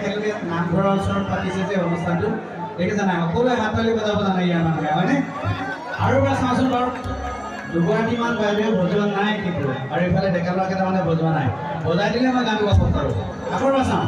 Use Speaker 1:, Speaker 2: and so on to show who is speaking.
Speaker 1: একেলগে নামঘৰৰ ওচৰত পাতিছে যে অনুষ্ঠানটো দেখিছে নাই সকলোৱে হাততালি বজাব জানে ইয়াৰ মানুহে হয়নে আৰু এবাৰ চাওঁচোন বাৰু দুগৰাকীমান বাইদেৱে বজোৱা নাই কিন্তু আৰু এইফালে ডেকা ল'ৰা কেইটামানে বজোৱা নাই বজাই দিলে মই গান গাব পাৰোঁ আকৌ এবাৰ চাওঁ